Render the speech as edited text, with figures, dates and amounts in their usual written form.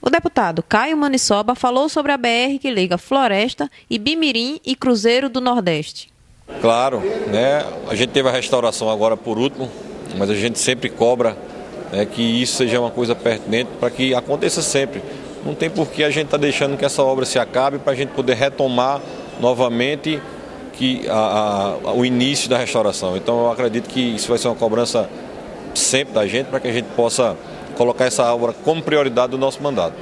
O deputado Caio Maniçoba falou sobre a BR que liga Floresta, Ibimirim e Cruzeiro do Nordeste. Claro, né? A gente teve a restauração agora por último, mas a gente sempre cobra, né, que isso seja uma coisa pertinente para que aconteça sempre. Não tem por que a gente estar deixando que essa obra se acabe para a gente poder retomar novamente o início da restauração. Então eu acredito que isso vai ser uma cobrança sempre da gente para que a gente possa colocar essa obra como prioridade do nosso mandato.